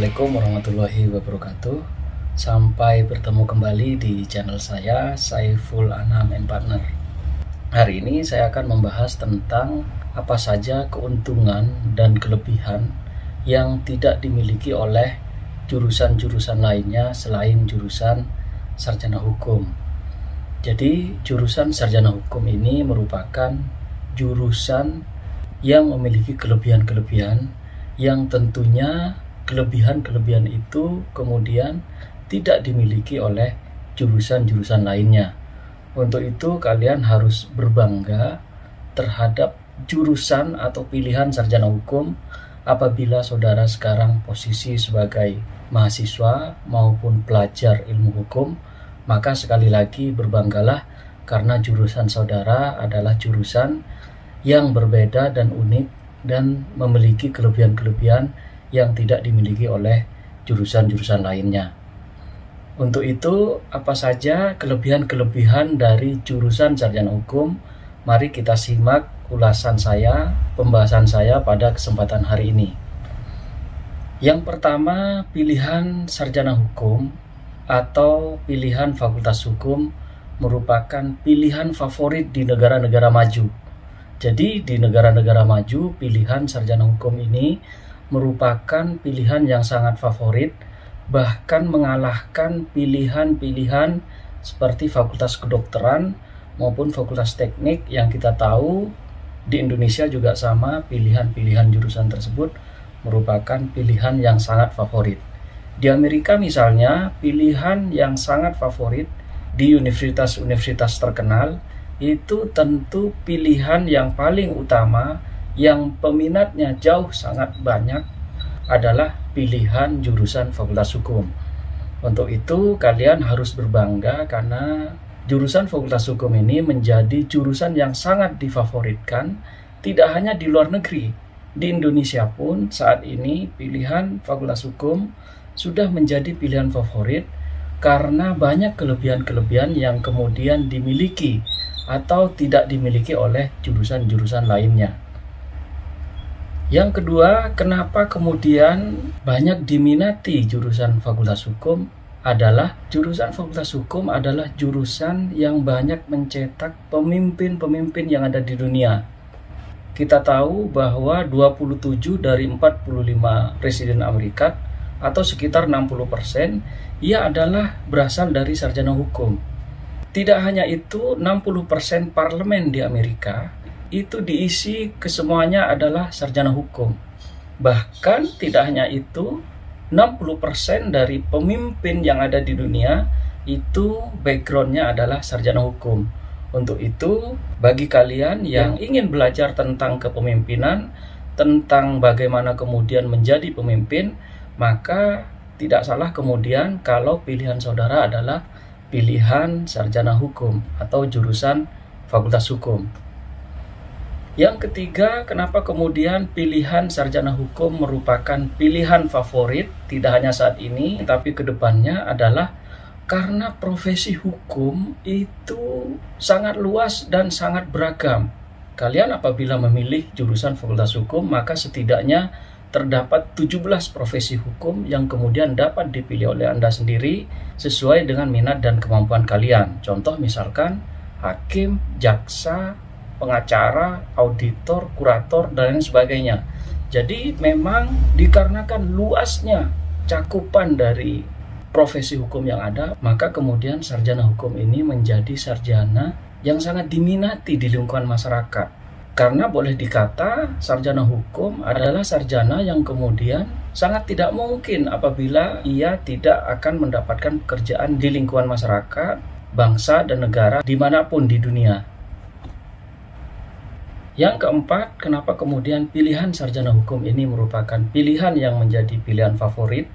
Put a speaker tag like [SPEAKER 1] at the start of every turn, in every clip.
[SPEAKER 1] Assalamualaikum warahmatullahi wabarakatuh. Sampai bertemu kembali di channel saya, Saiful Anam and Partner. Hari ini saya akan membahas tentang apa saja keuntungan dan kelebihan yang tidak dimiliki oleh jurusan-jurusan lainnya selain jurusan sarjana hukum. Jadi jurusan sarjana hukum ini merupakan jurusan yang memiliki kelebihan-kelebihan yang tentunya kelebihan-kelebihan itu kemudian tidak dimiliki oleh jurusan-jurusan lainnya. Untuk itu kalian harus berbangga terhadap jurusan atau pilihan sarjana hukum apabila saudara sekarang posisi sebagai mahasiswa maupun pelajar ilmu hukum. Maka sekali lagi berbanggalah karena jurusan saudara adalah jurusan yang berbeda dan unik dan memiliki kelebihan-kelebihan yang tidak dimiliki oleh jurusan-jurusan lainnya. Untuk itu, apa saja kelebihan-kelebihan dari jurusan sarjana hukum? Mari kita simak pembahasan saya pada kesempatan hari ini. Yang pertama, pilihan sarjana hukum atau pilihan fakultas hukum merupakan pilihan favorit di negara-negara maju. Jadi di negara-negara maju, pilihan sarjana hukum ini merupakan pilihan yang sangat favorit, bahkan mengalahkan pilihan-pilihan seperti fakultas kedokteran maupun fakultas teknik yang kita tahu di Indonesia juga sama, pilihan-pilihan jurusan tersebut merupakan pilihan yang sangat favorit. Di Amerika misalnya, pilihan yang sangat favorit di universitas-universitas terkenal itu tentu pilihan yang paling utama yang peminatnya jauh sangat banyak adalah pilihan jurusan fakultas hukum. Untuk itu kalian harus berbangga karena jurusan fakultas hukum ini menjadi jurusan yang sangat difavoritkan tidak hanya di luar negeri. Di Indonesia pun saat ini pilihan fakultas hukum sudah menjadi pilihan favorit karena banyak kelebihan-kelebihan yang kemudian dimiliki atau tidak dimiliki oleh jurusan-jurusan lainnya. Yang kedua, kenapa kemudian banyak diminati jurusan fakultas hukum adalah jurusan fakultas hukum adalah jurusan yang banyak mencetak pemimpin-pemimpin yang ada di dunia. Kita tahu bahwa 27 dari 45 presiden Amerika atau sekitar 60% ia adalah berasal dari sarjana hukum. Tidak hanya itu, 60% parlemen di Amerika itu diisi kesemuanya adalah sarjana hukum. Bahkan tidak hanya itu, 60% dari pemimpin yang ada di dunia itu backgroundnya adalah sarjana hukum. Untuk itu, bagi kalian yang ingin belajar tentang kepemimpinan, tentang bagaimana kemudian menjadi pemimpin, maka tidak salah kemudian kalau pilihan saudara adalah pilihan sarjana hukum atau jurusan fakultas hukum. Yang ketiga, kenapa kemudian pilihan sarjana hukum merupakan pilihan favorit tidak hanya saat ini tapi ke depannya adalah karena profesi hukum itu sangat luas dan sangat beragam. Kalian apabila memilih jurusan fakultas hukum maka setidaknya terdapat 17 profesi hukum yang kemudian dapat dipilih oleh Anda sendiri sesuai dengan minat dan kemampuan kalian. Contoh misalkan hakim, jaksa, pengacara, auditor, kurator, dan lain sebagainya. Jadi memang dikarenakan luasnya cakupan dari profesi hukum yang ada, maka kemudian sarjana hukum ini menjadi sarjana yang sangat diminati di lingkungan masyarakat. Karena boleh dikata sarjana hukum adalah sarjana yang kemudian sangat tidak mungkin apabila ia tidak akan mendapatkan pekerjaan di lingkungan masyarakat, bangsa, dan negara dimanapun di dunia. Yang keempat, kenapa kemudian pilihan sarjana hukum ini merupakan pilihan yang menjadi pilihan favorit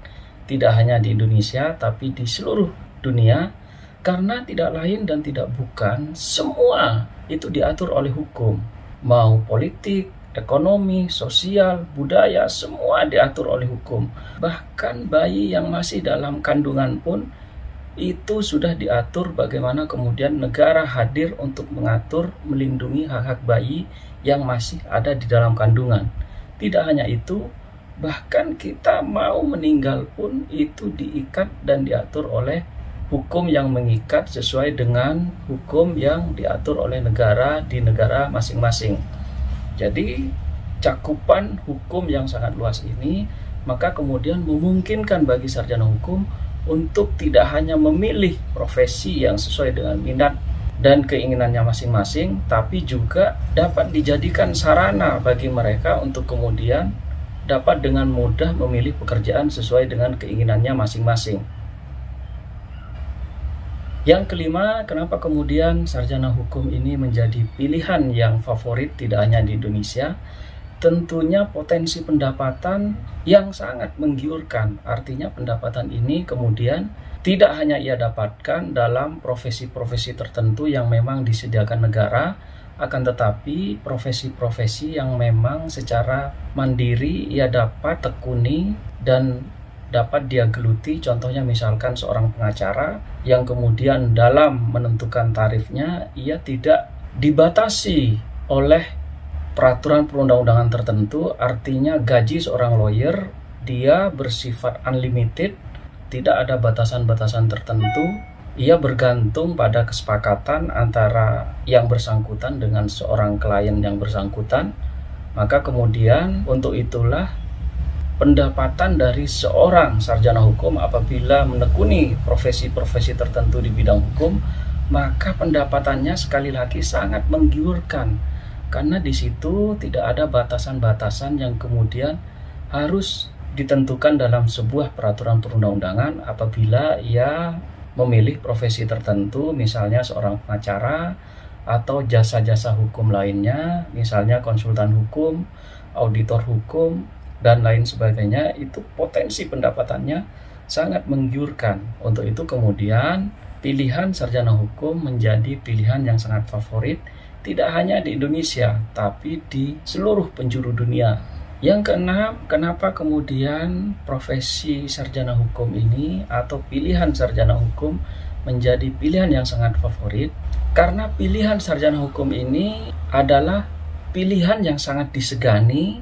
[SPEAKER 1] tidak hanya di Indonesia tapi di seluruh dunia, karena tidak lain dan tidak bukan semua itu diatur oleh hukum, mau politik, ekonomi, sosial, budaya, semua diatur oleh hukum. Bahkan bayi yang masih dalam kandungan pun itu sudah diatur bagaimana kemudian negara hadir untuk mengatur, melindungi hak-hak bayi yang masih ada di dalam kandungan. Tidak hanya itu, Bahkan kita mau meninggal pun itu diikat dan diatur oleh hukum yang mengikat sesuai dengan hukum yang diatur oleh negara di negara masing-masing. Jadi cakupan hukum yang sangat luas ini maka kemudian memungkinkan bagi sarjana hukum untuk tidak hanya memilih profesi yang sesuai dengan minat dan keinginannya masing-masing, tapi juga dapat dijadikan sarana bagi mereka untuk kemudian dapat dengan mudah memilih pekerjaan sesuai dengan keinginannya masing-masing. Yang kelima, kenapa kemudian sarjana hukum ini menjadi pilihan yang favorit tidak hanya di Indonesia? Tentunya potensi pendapatan yang sangat menggiurkan. Artinya pendapatan ini kemudian tidak hanya ia dapatkan dalam profesi-profesi tertentu yang memang disediakan negara, akan tetapi profesi-profesi yang memang secara mandiri ia dapat tekuni dan dapat dia geluti. Contohnya misalkan seorang pengacara yang kemudian dalam menentukan tarifnya ia tidak dibatasi oleh peraturan perundang-undangan tertentu. Artinya gaji seorang lawyer dia bersifat unlimited, tidak ada batasan-batasan tertentu. Ia bergantung pada kesepakatan antara yang bersangkutan dengan seorang klien yang bersangkutan. Maka kemudian untuk itulah pendapatan dari seorang sarjana hukum apabila menekuni profesi-profesi tertentu di bidang hukum, maka pendapatannya sekali lagi sangat menggiurkan. Karena di situ tidak ada batasan-batasan yang kemudian harus ditentukan dalam sebuah peraturan perundang-undangan apabila ia memilih profesi tertentu, misalnya seorang pengacara atau jasa-jasa hukum lainnya, misalnya konsultan hukum, auditor hukum, dan lain sebagainya. Itu potensi pendapatannya sangat menggiurkan. Untuk itu kemudian pilihan sarjana hukum menjadi pilihan yang sangat favorit, tidak hanya di Indonesia, tapi di seluruh penjuru dunia. Yang keenam, kenapa kemudian profesi sarjana hukum ini atau pilihan sarjana hukum menjadi pilihan yang sangat favorit? Karena pilihan sarjana hukum ini adalah pilihan yang sangat disegani,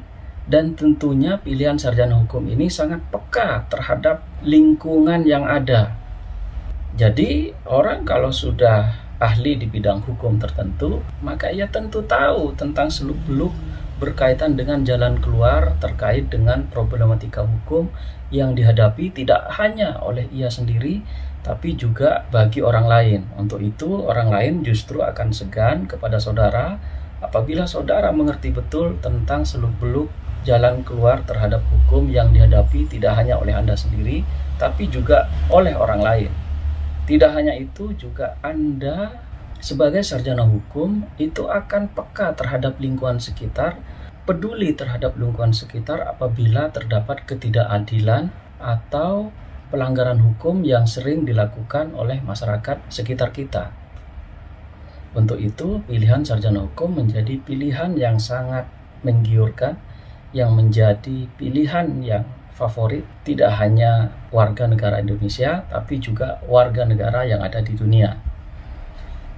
[SPEAKER 1] dan tentunya pilihan sarjana hukum ini sangat peka terhadap lingkungan yang ada. Jadi orang kalau sudah ahli di bidang hukum tertentu, maka ia tentu tahu tentang seluk-beluk berkaitan dengan jalan keluar terkait dengan problematika hukum yang dihadapi tidak hanya oleh ia sendiri, tapi juga bagi orang lain. Untuk itu, orang lain justru akan segan kepada saudara apabila saudara mengerti betul tentang seluk-beluk jalan keluar terhadap hukum yang dihadapi tidak hanya oleh Anda sendiri, tapi juga oleh orang lain. Tidak hanya itu, juga Anda sebagai sarjana hukum itu akan peka terhadap lingkungan sekitar, peduli terhadap lingkungan sekitar apabila terdapat ketidakadilan atau pelanggaran hukum yang sering dilakukan oleh masyarakat sekitar kita. Untuk itu, pilihan sarjana hukum menjadi pilihan yang sangat menggiurkan, yang menjadi pilihan yang favorit tidak hanya warga negara Indonesia, tapi juga warga negara yang ada di dunia.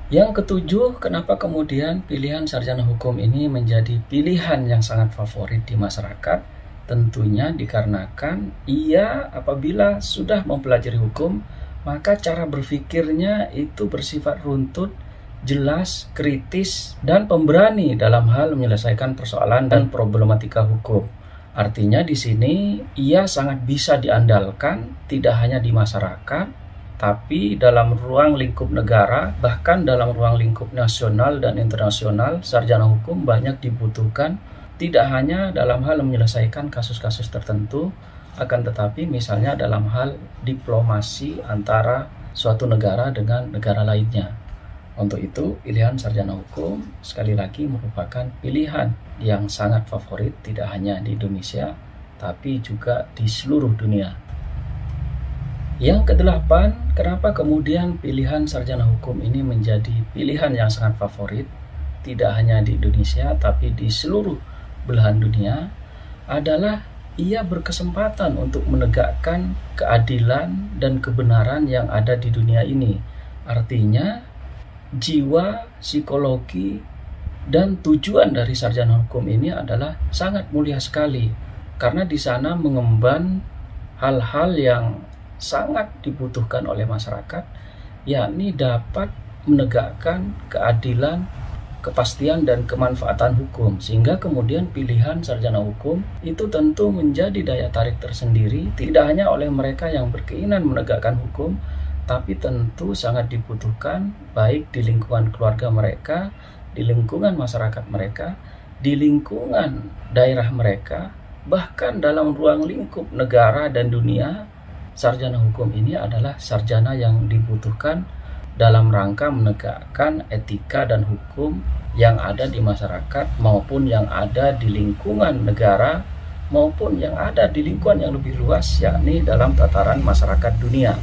[SPEAKER 1] Yang ketujuh, kenapa kemudian pilihan sarjana hukum ini menjadi pilihan yang sangat favorit di masyarakat? Tentunya dikarenakan ia apabila sudah mempelajari hukum, maka cara berpikirnya itu bersifat runtut, jelas, kritis, dan pemberani dalam hal menyelesaikan persoalan dan problematika hukum. Artinya di sini ia sangat bisa diandalkan tidak hanya di masyarakat, tapi dalam ruang lingkup negara, bahkan dalam ruang lingkup nasional dan internasional. Sarjana hukum banyak dibutuhkan tidak hanya dalam hal menyelesaikan kasus-kasus tertentu, akan tetapi misalnya dalam hal diplomasi antara suatu negara dengan negara lainnya. Untuk itu, pilihan sarjana hukum sekali lagi merupakan pilihan yang sangat favorit tidak hanya di Indonesia, tapi juga di seluruh dunia. Yang kedelapan, kenapa kemudian pilihan sarjana hukum ini menjadi pilihan yang sangat favorit tidak hanya di Indonesia, tapi di seluruh belahan dunia, adalah ia berkesempatan untuk menegakkan keadilan dan kebenaran yang ada di dunia ini. Artinya, jiwa, psikologi, dan tujuan dari sarjana hukum ini adalah sangat mulia sekali. karena di sana mengemban hal-hal yang sangat dibutuhkan oleh masyarakat, yakni dapat menegakkan keadilan, kepastian, dan kemanfaatan hukum. Sehingga kemudian pilihan sarjana hukum itu tentu menjadi daya tarik tersendiri, tidak hanya oleh mereka yang berkeinginan menegakkan hukum, tapi tentu sangat dibutuhkan baik di lingkungan keluarga mereka, di lingkungan masyarakat mereka, di lingkungan daerah mereka, bahkan dalam ruang lingkup negara dan dunia. Sarjana hukum ini adalah sarjana yang dibutuhkan dalam rangka menegakkan etika dan hukum yang ada di masyarakat maupun yang ada di lingkungan negara maupun yang ada di lingkungan yang lebih luas, yakni dalam tataran masyarakat dunia.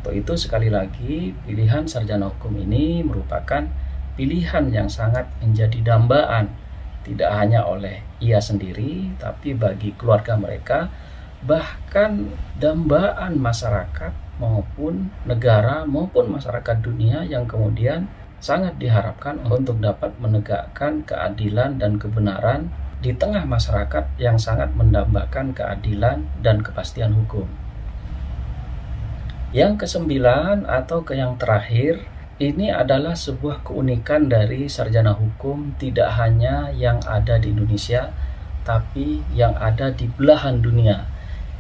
[SPEAKER 1] Untuk itu sekali lagi, pilihan sarjana hukum ini merupakan pilihan yang sangat menjadi dambaan, tidak hanya oleh ia sendiri, tapi bagi keluarga mereka, bahkan dambaan masyarakat maupun negara maupun masyarakat dunia yang kemudian sangat diharapkan untuk dapat menegakkan keadilan dan kebenaran di tengah masyarakat yang sangat mendambakan keadilan dan kepastian hukum. Yang kesembilan atau yang terakhir, ini adalah sebuah keunikan dari sarjana hukum tidak hanya yang ada di Indonesia, tapi yang ada di belahan dunia.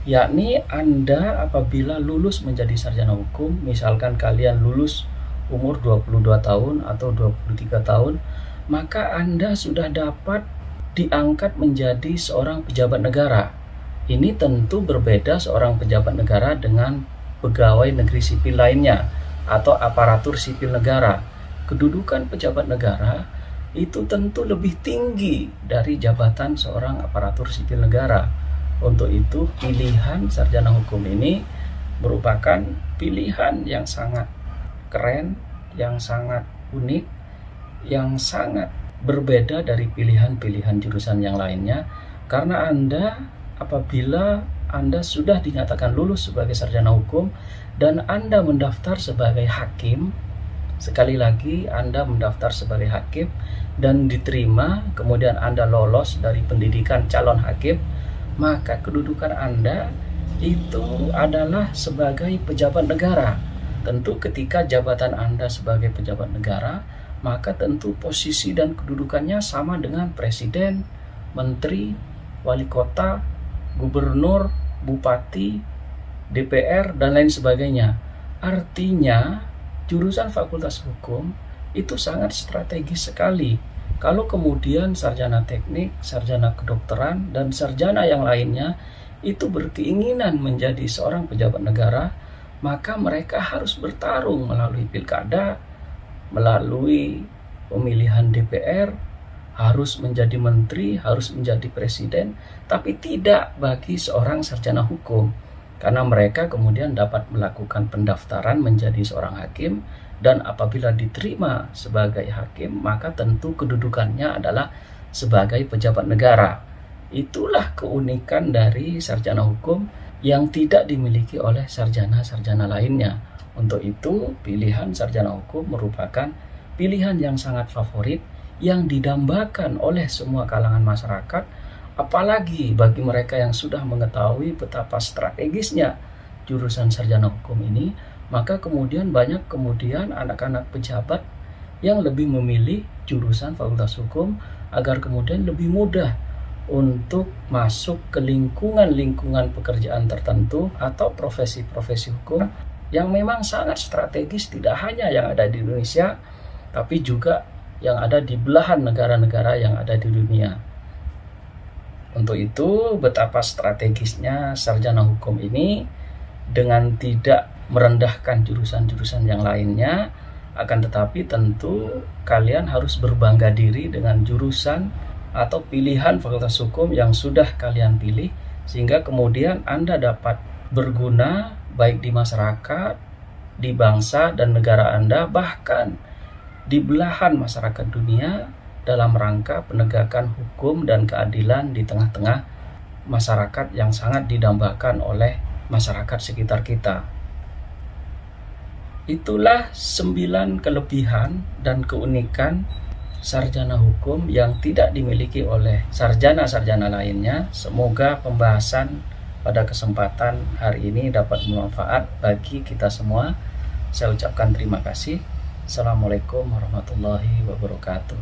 [SPEAKER 1] Yakni Anda apabila lulus menjadi sarjana hukum, misalkan kalian lulus umur 22 tahun atau 23 tahun, maka Anda sudah dapat diangkat menjadi seorang pejabat negara. Ini tentu berbeda seorang pejabat negara dengan pegawai negeri sipil lainnya atau aparatur sipil negara. Kedudukan pejabat negara itu tentu lebih tinggi dari jabatan seorang aparatur sipil negara. Untuk itu pilihan sarjana hukum ini merupakan pilihan yang sangat keren, yang sangat unik, yang sangat berbeda dari pilihan-pilihan jurusan yang lainnya. Karena apabila Anda sudah dinyatakan lulus sebagai sarjana hukum dan Anda mendaftar sebagai hakim, sekali lagi Anda mendaftar sebagai hakim dan diterima, kemudian Anda lolos dari pendidikan calon hakim, maka kedudukan Anda itu adalah sebagai pejabat negara. Tentu ketika jabatan Anda sebagai pejabat negara, maka tentu posisi dan kedudukannya sama dengan presiden, menteri, wali kota, gubernur, bupati, DPR, dan lain sebagainya. Artinya, jurusan Fakultas Hukum itu sangat strategis sekali. Kalau kemudian sarjana teknik, sarjana kedokteran, dan sarjana yang lainnya itu berkeinginan menjadi seorang pejabat negara, maka mereka harus bertarung melalui pilkada, melalui pemilihan DPR, harus menjadi menteri, harus menjadi presiden, tapi tidak bagi seorang sarjana hukum. Karena mereka kemudian dapat melakukan pendaftaran menjadi seorang hakim, dan apabila diterima sebagai hakim, maka tentu kedudukannya adalah sebagai pejabat negara. Itulah keunikan dari sarjana hukum yang tidak dimiliki oleh sarjana-sarjana lainnya. Untuk itu, pilihan sarjana hukum merupakan pilihan yang sangat favorit, yang didambakan oleh semua kalangan masyarakat, apalagi bagi mereka yang sudah mengetahui betapa strategisnya jurusan sarjana hukum ini. Maka kemudian banyak anak-anak pejabat yang lebih memilih jurusan Fakultas Hukum agar kemudian lebih mudah untuk masuk ke lingkungan-lingkungan pekerjaan tertentu atau profesi-profesi hukum yang memang sangat strategis, tidak hanya yang ada di Indonesia, tapi juga yang ada di belahan negara-negara yang ada di dunia. Untuk itu, betapa strategisnya sarjana hukum ini dengan tidak merendahkan jurusan-jurusan yang lainnya, akan tetapi tentu kalian harus berbangga diri dengan jurusan atau pilihan Fakultas Hukum yang sudah kalian pilih, sehingga kemudian Anda dapat berguna baik di masyarakat, di bangsa dan negara Anda, bahkan di belahan masyarakat dunia dalam rangka penegakan hukum dan keadilan di tengah-tengah masyarakat yang sangat didambakan oleh masyarakat sekitar kita. Itulah 9 kelebihan dan keunikan sarjana hukum yang tidak dimiliki oleh sarjana-sarjana lainnya. Semoga pembahasan pada kesempatan hari ini dapat bermanfaat bagi kita semua. Saya ucapkan terima kasih. Assalamualaikum warahmatullahi wabarakatuh.